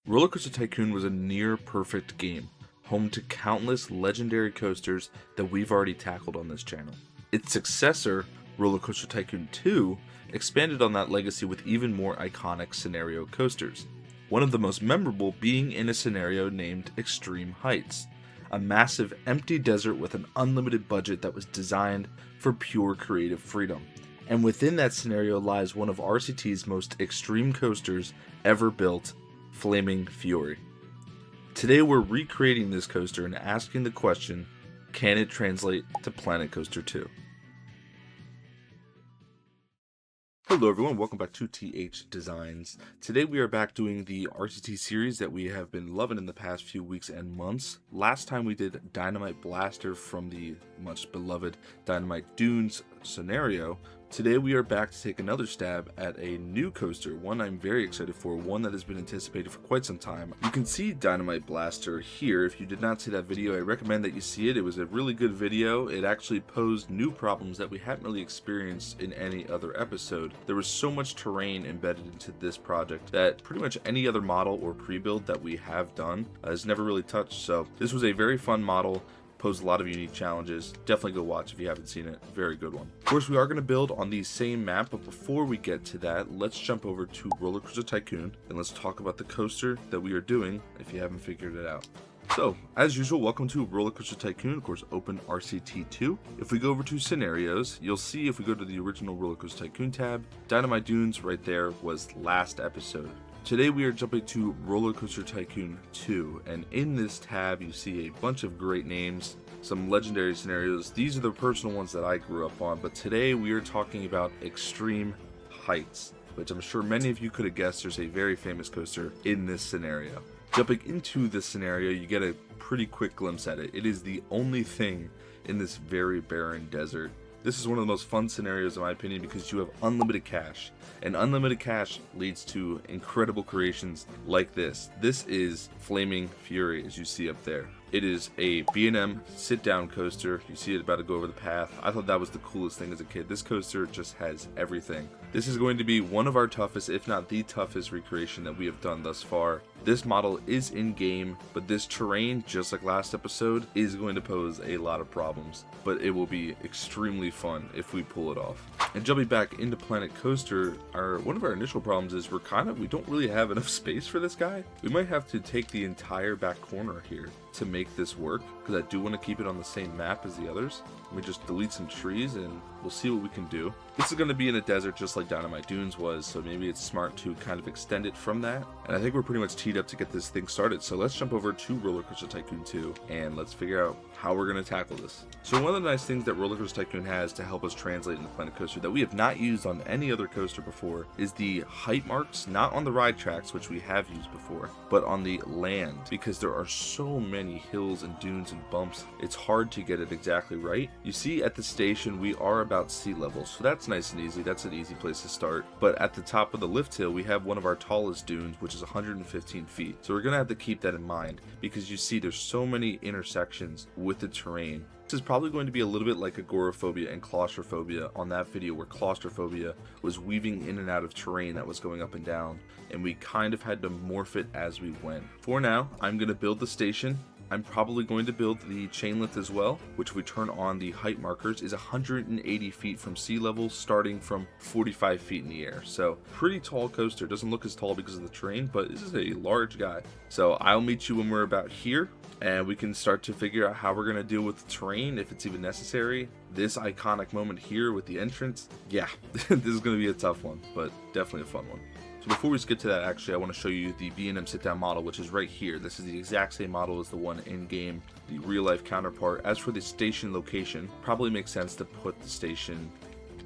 Rollercoaster Tycoon was a near-perfect game, home to countless legendary coasters that we've already tackled on this channel. Its successor, Rollercoaster Tycoon 2, expanded on that legacy with even more iconic scenario coasters, one of the most memorable being in a scenario named Extreme Heights, a massive empty desert with an unlimited budget that was designed for pure creative freedom. And within that scenario lies one of RCT's most extreme coasters ever built, Flaming Fury. Today we're recreating this coaster and asking the question, can it translate to Planet Coaster 2? Hello everyone, welcome back to TH Designs. Today we are back doing the RCT series that we have been loving in the past few weeks and months. Last time we did Dynamite Blaster from the much beloved Dynamite Dunes scenario. Today we are back to take another stab at a new coaster, one I'm very excited for, one that has been anticipated for quite some time. You can see Dynamite Blaster here. If you did not see that video, I recommend that you see it. It was a really good video. It actually posed new problems that we hadn't really experienced in any other episode. There was so much terrain embedded into this project that pretty much any other model or pre-build that we have done has never really touched. So this was a very fun model. Posed a lot of unique challenges. Definitely go watch if you haven't seen it. Very good one. Of course, we are going to build on the same map, but before we get to that, let's jump over to Rollercoaster Tycoon and let's talk about the coaster that we are doing if you haven't figured it out. So, as usual, welcome to Rollercoaster Tycoon, of course, open RCT 2. If we go over to scenarios, you'll see if we go to the original Rollercoaster Tycoon tab, Dynamite Dunes right there was last episode. Today we are jumping to Rollercoaster Tycoon 2, and in this tab you see a bunch of great names, some legendary scenarios. These are the personal ones that I grew up on, but today we are talking about Extreme Heights, which I'm sure many of you could have guessed there's a very famous coaster in this scenario. Jumping into this scenario, you get a pretty quick glimpse at it. It is the only thing in this very barren desert. This is one of the most fun scenarios in my opinion because you have unlimited cash, and unlimited cash leads to incredible creations like this. This is Flaming Fury, as you see up there. It is a B&M sit-down coaster. You see it about to go over the path. I thought that was the coolest thing as a kid. This coaster just has everything. This is going to be one of our toughest, if not the toughest recreation that we have done thus far. This model is in-game, but this terrain, just like last episode, is going to pose a lot of problems. But it will be extremely fun if we pull it off. And jumping back into Planet Coaster, one of our initial problems is we don't really have enough space for this guy. We might have to take the entire back corner here to make this work, because I do want to keep it on the same map as the others. Let me just delete some trees and we'll see what we can do. This is going to be in a desert just like Dynamite Dunes was, so maybe it's smart to kind of extend it from that. And I think we're pretty much teed up to get this thing started, so let's jump over to Rollercoaster Tycoon 2 and let's figure out how we're going to tackle this. So one of the nice things that Rollercoaster Tycoon has to help us translate into Planet Coaster that we have not used on any other coaster before is the height marks, not on the ride tracks, which we have used before, but on the land, because there are so many hills and dunes and bumps, it's hard to get it exactly right. You see at the station we are about sea level, so that's nice and easy. That's an easy place to start. But at the top of the lift hill we have one of our tallest dunes, which is 115 feet. So we're gonna have to keep that in mind because you see there's so many intersections with the terrain. This is probably going to be a little bit like agoraphobia and claustrophobia on that video, where claustrophobia was weaving in and out of terrain that was going up and down, and we kind of had to morph it as we went. For now, I'm going to build the station. I'm probably going to build the chain lift as well, which we turn on the height markers is 180 feet from sea level, starting from 45 feet in the air. So pretty tall coaster. Doesn't look as tall because of the terrain, but this is a large guy. So I'll meet you when we're about here, and we can start to figure out how we're going to deal with the terrain, if it's even necessary. This iconic moment here with the entrance, yeah, this is going to be a tough one, but definitely a fun one. So before we skip to that, actually, I want to show you the B&M sit-down model, which is right here. This is the exact same model as the one in-game, the real-life counterpart. As for the station location, probably makes sense to put the station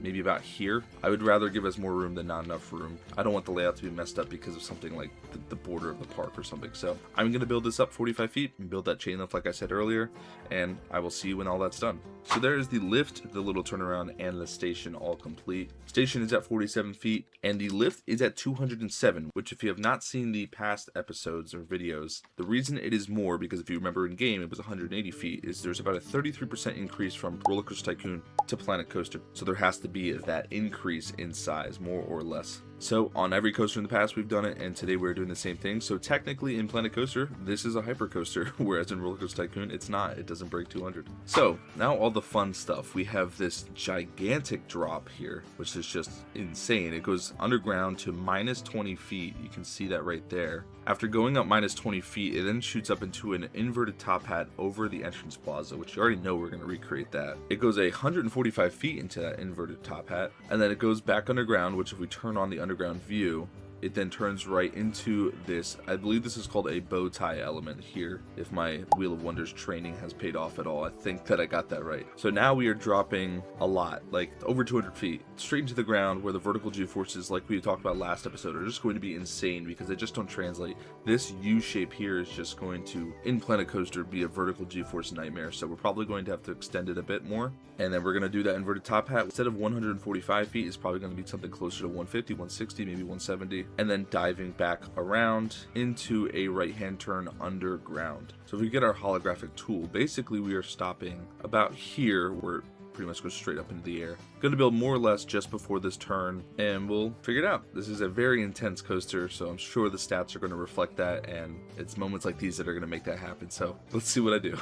maybe about here. I would rather give us more room than not enough room. I don't want the layout to be messed up because of something like the border of the park or something. So I'm going to build this up 45 feet and build that chain lift like I said earlier, and I will see you when all that's done. So there is the lift, the little turnaround, and the station all complete. Station is at 47 feet, and the lift is at 207, which if you have not seen the past episodes or videos, the reason it is more, because if you remember in game it was 180 feet, is there's about a 33% increase from Rollercoaster Tycoon to Planet Coaster. So there has to be that increase in size, more or less. So on every coaster in the past we've done it, and today we're doing the same thing. So technically in Planet Coaster, this is a hypercoaster, whereas in Roller Coaster Tycoon, it's not. It doesn't break 200. So now all the fun stuff. We have this gigantic drop here, which is just insane. It goes underground to minus 20 feet. You can see that right there. After going up minus 20 feet, it then shoots up into an inverted top hat over the entrance plaza, which you already know we're going to recreate that. It goes 145 feet into that inverted top hat, and then it goes back underground, which if we turn on the underground view, it then turns right into this, I believe this is called a bow tie element here. If my Wheel of Wonders training has paid off at all, I think that I got that right. So now we are dropping a lot, like over 200 feet, straight into the ground, where the vertical G-forces, like we talked about last episode, are just going to be insane because they just don't translate. This U shape here is just going to, in Planet Coaster, be a vertical G-force nightmare. So we're probably going to have to extend it a bit more. And then we're going to do that inverted top hat. Instead of 145 feet, it's probably going to be something closer to 150, 160, maybe 170. And then diving back around into a right-hand turn underground. So if we get our holographic tool, basically we are stopping about here where it pretty much goes straight up into the air. Going to build more or less just before this turn, and we'll figure it out. This is a very intense coaster, so I'm sure the stats are going to reflect that, and it's moments like these that are going to make that happen. So let's see what I do.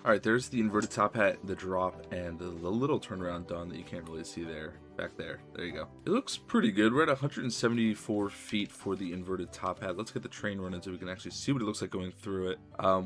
Alright, there's the inverted top hat, the drop, and the little turnaround done that you can't really see there. Back there. There you go. It looks pretty good. We're at 174 feet for the inverted top hat. Let's get the train running so we can actually see what it looks like going through it.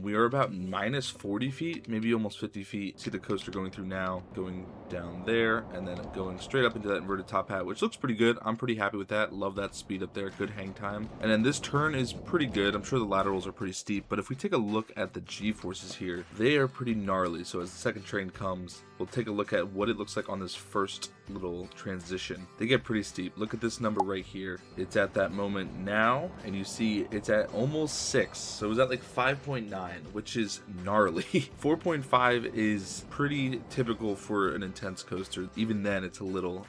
We are about minus 40 feet, maybe almost 50 feet. See the coaster going through now, going down there, and then going straight up into that inverted top hat, which looks pretty good. I'm pretty happy with that. Love that speed up there. Good hang time. And then this turn is pretty good. I'm sure the laterals are pretty steep, but if we take a look at the G-forces here, they are pretty gnarly. So as the second train comes, we'll take a look at what it looks like on this first little transition. They get pretty steep. Look at this number right here. It's at that moment now, and you see it's at almost 6. So it was at like 5.9, which is gnarly. 4.5 is pretty typical for an intense coaster. Even then, it's a little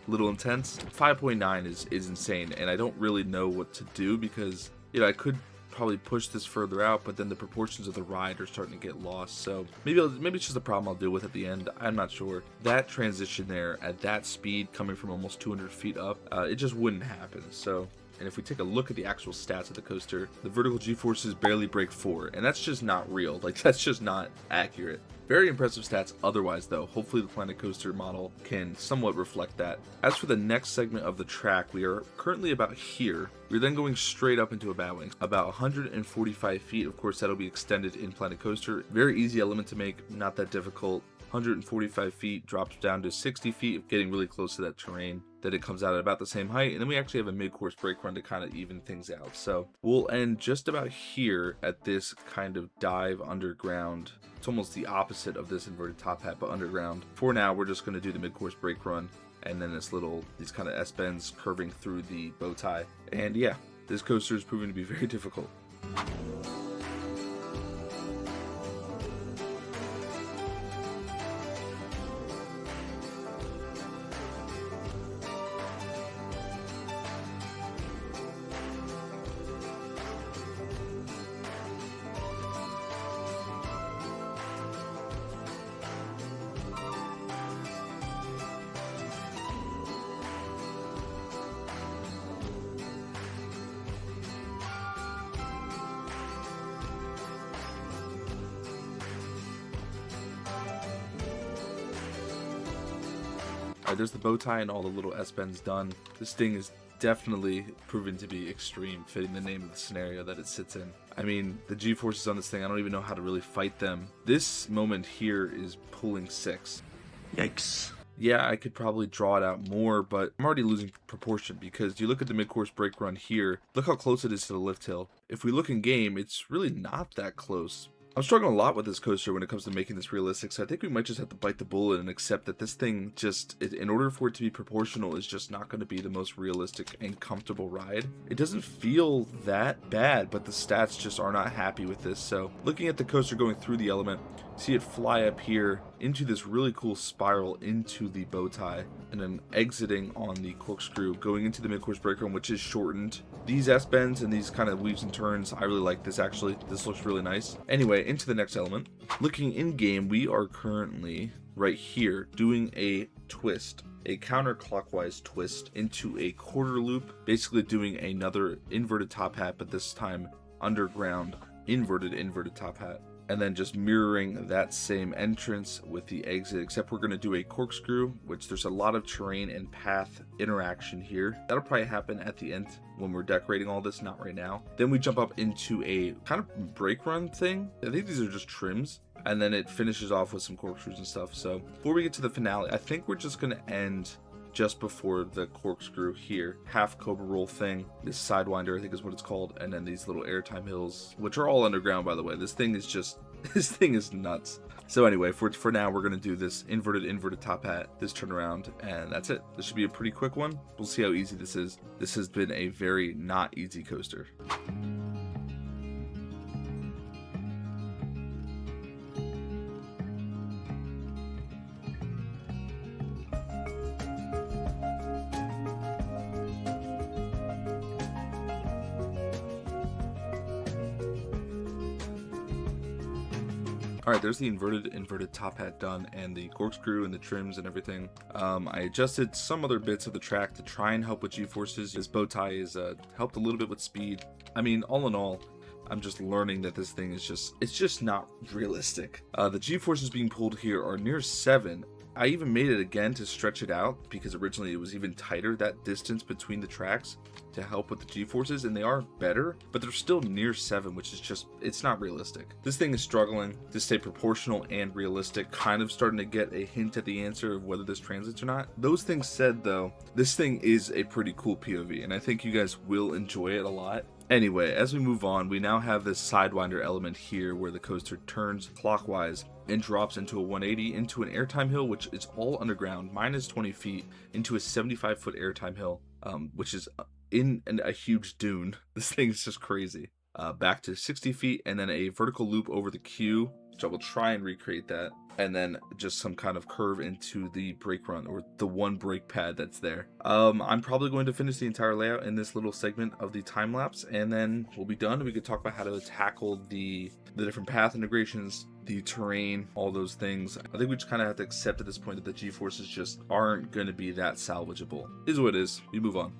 intense. 5.9 is insane, and I don't really know what to do because, you know, I could probably push this further out, but then the proportions of the ride are starting to get lost. So maybe it's just a problem I'll deal with at the end. I'm not sure. That transition there at that speed coming from almost 200 feet up, it just wouldn't happen. So, and if we take a look at the actual stats of the coaster, the vertical G-forces barely break 4, and that's just not real. Like, that's just not accurate. Very impressive stats otherwise, though. Hopefully the Planet Coaster model can somewhat reflect that. As for the next segment of the track, we are currently about here. We're then going straight up into a batwing, about 145 feet. Of course, that'll be extended in Planet Coaster. Very easy element to make, not that difficult. 145 feet drops down to 60 feet, getting really close to that terrain. Then it comes out at about the same height, and then we actually have a mid-course brake run to kind of even things out. So we'll end just about here at this kind of dive underground. It's almost the opposite of this inverted top hat, but underground. For now, we're just going to do the mid-course brake run, and then these kind of S-bends curving through the bow tie. And yeah, this coaster is proving to be very difficult. Alright, there's the bow tie and all the little S-bends done. This thing is definitely proven to be extreme, fitting the name of the scenario that it sits in. I mean, the G-forces on this thing, I don't even know how to really fight them. This moment here is pulling 6. Yikes. Yeah, I could probably draw it out more, but I'm already losing proportion because you look at the mid-course brake run here, look how close it is to the lift hill. If we look in game, it's really not that close. I'm struggling a lot with this coaster when it comes to making this realistic, so I think we might just have to bite the bullet and accept that this thing just, in order for it to be proportional, is just not going to be the most realistic and comfortable ride. It doesn't feel that bad, but the stats just are not happy with this. So looking at the coaster going through the element, see it fly up here into this really cool spiral into the bow tie, and then exiting on the corkscrew, going into the mid-course break run, which is shortened. These S-bends and these kind of weaves and turns, I really like this actually. This looks really nice. Anyway, into the next element. Looking in-game, we are currently right here doing a twist, a counterclockwise twist into a quarter loop, basically doing another inverted top hat, but this time underground inverted top hat. And then just mirroring that same entrance with the exit, except we're going to do a corkscrew, which there's a lot of terrain and path interaction here. That'll probably happen at the end when we're decorating all this, not right now. Then we jump up into a kind of brake run thing. I think these are just trims. And then it finishes off with some corkscrews and stuff. So before we get to the finale, I think we're just going to end just before the corkscrew here. Half cobra roll thing, this sidewinder I think is what it's called, and then these little airtime hills, which are all underground by the way. This thing is nuts. So anyway, for now we're gonna do this inverted top hat, this turnaround, and that's it. This should be a pretty quick one. We'll see how easy this is. This has been a very not easy coaster. Alright, there's the inverted top hat done, and the corkscrew and the trims and everything. I adjusted some other bits of the track to try and help with G-forces. This bow tie is helped a little bit with speed. I mean, all in all, I'm just learning that this thing is it's just not realistic. The G-forces being pulled here are near 7. I even made it again to stretch it out because originally it was even tighter, that distance between the tracks, to help with the G-forces, and they are better, but they're still near 7, which is just, it's not realistic. This thing is struggling to stay proportional and realistic, kind of starting to get a hint at the answer of whether this translates or not. Those things said though, this thing is a pretty cool POV, and I think you guys will enjoy it a lot. Anyway, as we move on, we now have this sidewinder element here where the coaster turns clockwise and drops into a 180 into an airtime hill, which is all underground, minus 20 feet, into a 75-foot airtime hill, which is in a huge dune. This thing is just crazy. Back to 60 feet, and then a vertical loop over the queue, which I will try and recreate that, and then just some kind of curve into the brake run, or the one brake pad that's there. I'm probably going to finish the entire layout in this little segment of the time lapse, and then we'll be done. We could talk about how to tackle the different path integrations, the terrain, all those things. I think we just kind of have to accept at this point that the G-forces just aren't going to be that salvageable. It is what it is. We move on.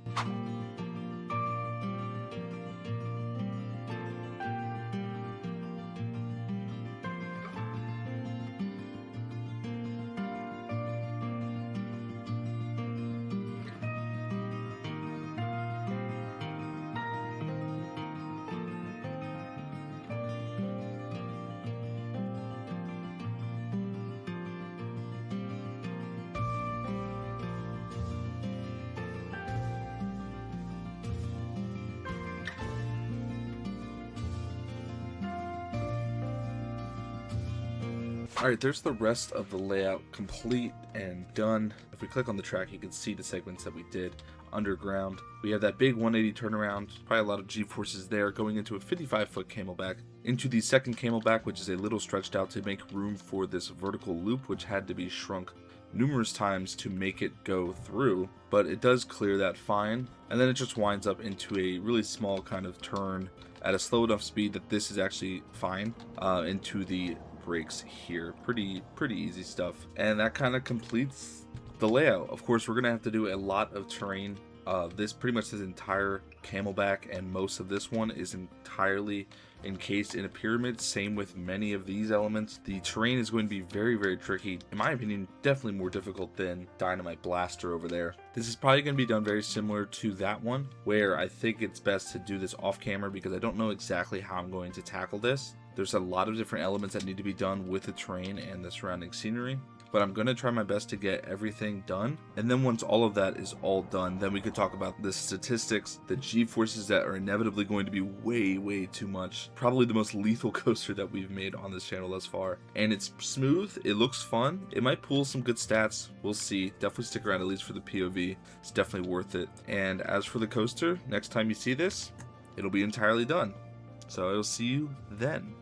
Alright, there's the rest of the layout complete and done. If we click on the track, you can see the segments that we did underground. We have that big 180 turnaround, probably a lot of G-forces there, going into a 55-foot camelback, into the second camelback, which is a little stretched out to make room for this vertical loop, which had to be shrunk numerous times to make it go through, but it does clear that fine. And then it just winds up into a really small kind of turn at a slow enough speed that this is actually fine, into the brakes here. Pretty easy stuff, and that kind of completes the layout. Of course, we're gonna have to do a lot of terrain. This entire camelback and most of this one is entirely encased in a pyramid. Same with many of these elements. The terrain is going to be very tricky. In my opinion, definitely more difficult than Dynamite Blaster over there. This is probably going to be done very similar to that one, where I think it's best to do this off camera because I don't know exactly how I'm going to tackle this. There's a lot of different elements that need to be done with the terrain and the surrounding scenery. but I'm going to try my best to get everything done. And then once all of that is all done, then we could talk about the statistics, the G-forces that are inevitably going to be way too much. Probably the most lethal coaster that we've made on this channel thus far. And it's smooth, it looks fun, it might pull some good stats, we'll see. Definitely stick around at least for the POV, it's definitely worth it. And as for the coaster, next time you see this, it'll be entirely done. So I will see you then.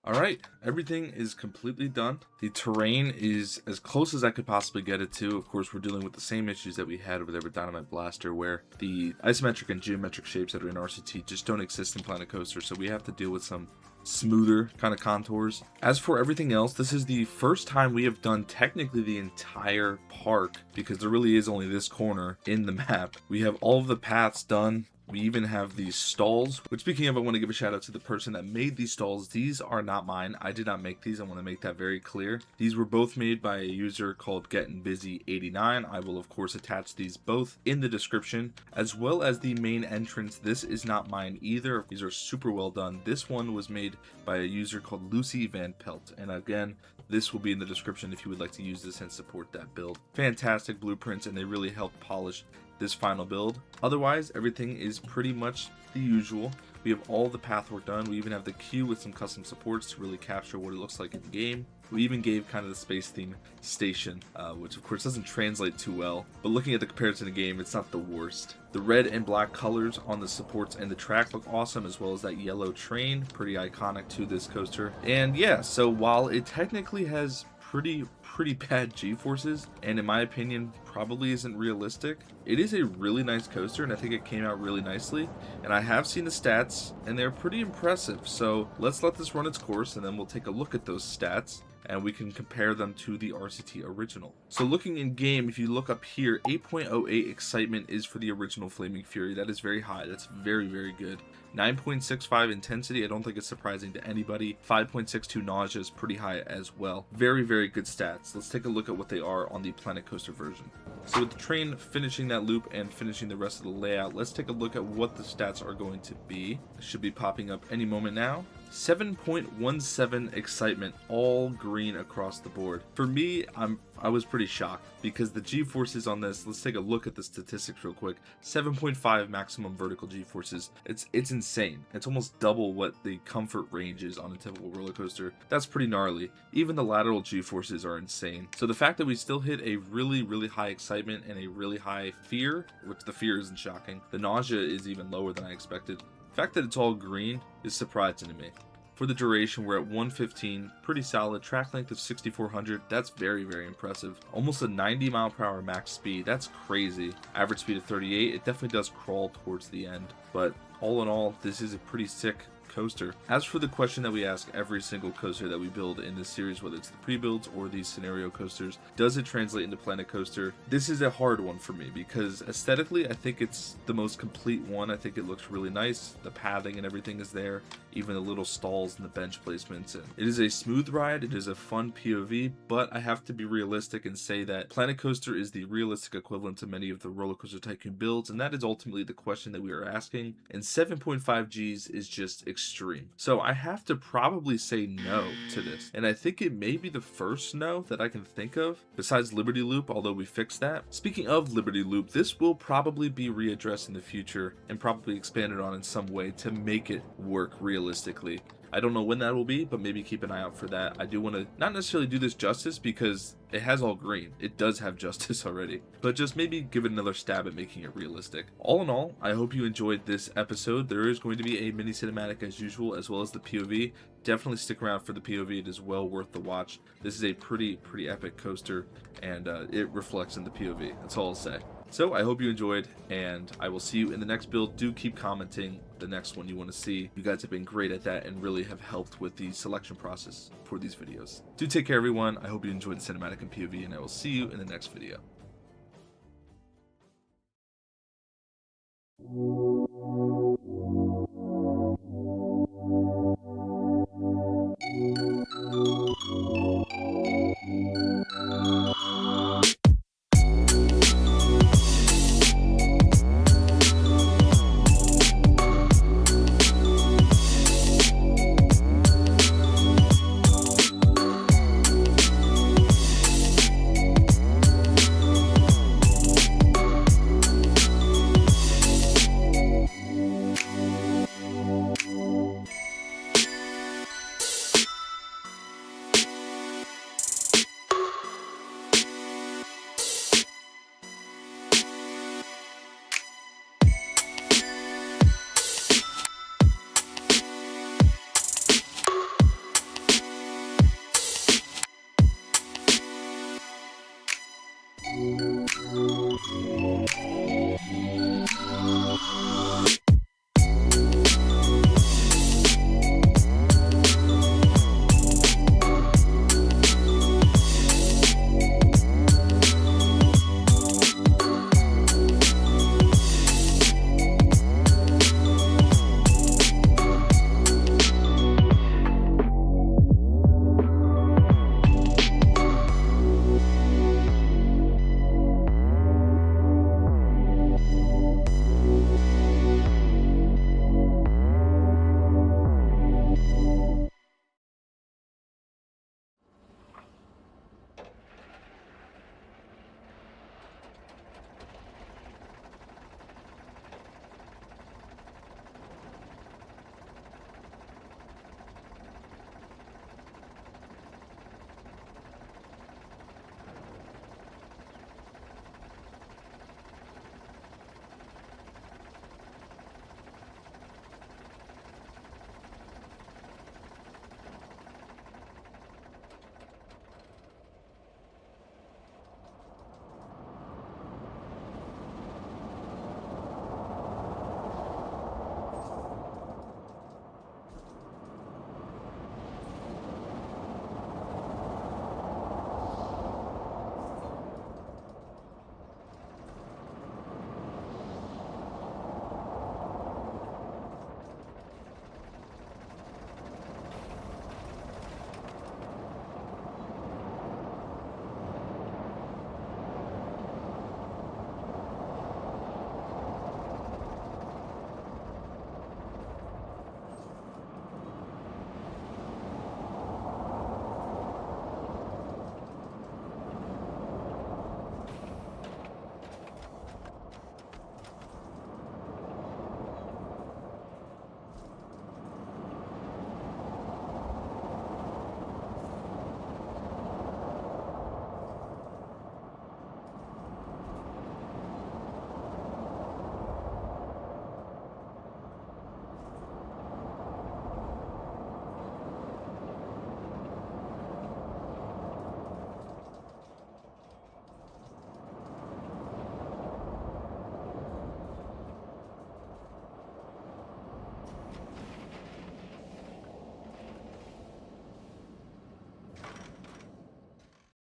Alright, everything is completely done. The terrain is as close as I could possibly get it to. Of course, we're dealing with the same issues that we had over there with Dynamite Blaster, where the isometric and geometric shapes that are in RCT just don't exist in Planet Coaster, so we have to deal with some smoother kind of contours. As for everything else, this is the first time we have done technically the entire park, because there really is only this corner in the map. We have all of the paths done. We even have these stalls, which, speaking of, I want to give a shout out to the person that made these stalls. These are not mine. I did not make these. I want to make that very clear. These were both made by a user called GettingBusy89. I will, of course, attach these both in the description, as well as the main entrance. This is not mine either. These are super well done. This one was made by a user called Lucy Van Pelt. And again, this will be in the description if you would like to use this and support that build. Fantastic blueprints, and they really helped polish this final build. Otherwise, everything is pretty much the usual. We have all the path work done. We even have the queue with some custom supports to really capture what it looks like in game. We even gave kind of the space theme station, which of course doesn't translate too well, but looking at the comparison in the game, it's not the worst. The red and black colors on the supports and the track look awesome, as well as that yellow train, pretty iconic to this coaster. And yeah, so while it technically has pretty bad G-forces, and in my opinion probably isn't realistic, it is a really nice coaster, and I think it came out really nicely. And I have seen the stats, and they're pretty impressive, so let's let this run its course, and then we'll take a look at those stats and we can compare them to the RCT original. So looking in game, if you look up here, 8.08 excitement is for the original Flaming Fury. That is very high. That's very good. 9.65 intensity, I don't think it's surprising to anybody. 5.62 nausea is pretty high as well. Very good stats. Let's take a look at what they are on the Planet Coaster version. So with the train finishing that loop and finishing the rest of the layout, let's take a look at what the stats are going to be. It should be popping up any moment now. 7.17 excitement, all green across the board. For me, I was pretty shocked because the G-forces on this, let's take a look at the statistics real quick. 7.5 maximum vertical G-forces. It's insane. It's almost double what the comfort range is on a typical roller coaster. That's pretty gnarly. Even the lateral G-forces are insane. So the fact that we still hit a really high excitement and a really high fear, which the fear isn't shocking. The nausea is even lower than I expected. The fact that it's all green is surprising to me. For the duration, we're at 115, pretty solid. Track length of 6,400, that's very impressive. Almost a 90 mile per hour max speed, that's crazy. Average speed of 38, it definitely does crawl towards the end, but all in all, this is a pretty sick coaster. As for the question that we ask every single coaster that we build in this series, whether it's the pre-builds or these scenario coasters, does it translate into Planet Coaster? This is a hard one for me because aesthetically I think it's the most complete one. I think it looks really nice. The pathing and everything is there, even the little stalls and the bench placements. And it is a smooth ride, it is a fun POV, but I have to be realistic and say that Planet Coaster is the realistic equivalent to many of the Roller Coaster Tycoon builds, and that is ultimately the question that we are asking. And 7.5 Gs is just extreme. So I have to probably say no to this. And I think it may be the first no that I can think of, besides Liberty Loop, although we fixed that. Speaking of Liberty Loop, this will probably be readdressed in the future and probably expanded on in some way to make it work realistically. I don't know when that will be, but maybe keep an eye out for that. I do want to not necessarily do this justice because it has all green. It does have justice already, but just maybe give it another stab at making it realistic. All in all, I hope you enjoyed this episode. There is going to be a mini cinematic as usual, as well as the POV. Definitely stick around for the POV. It is well worth the watch. This is a pretty epic coaster, and it reflects in the POV. That's all I'll say. So I hope you enjoyed, and I will see you in the next build. Do keep commenting the next one you want to see. You guys have been great at that and really have helped with the selection process for these videos. Do take care, everyone. I hope you enjoyed the cinematic and POV, and I will see you in the next video.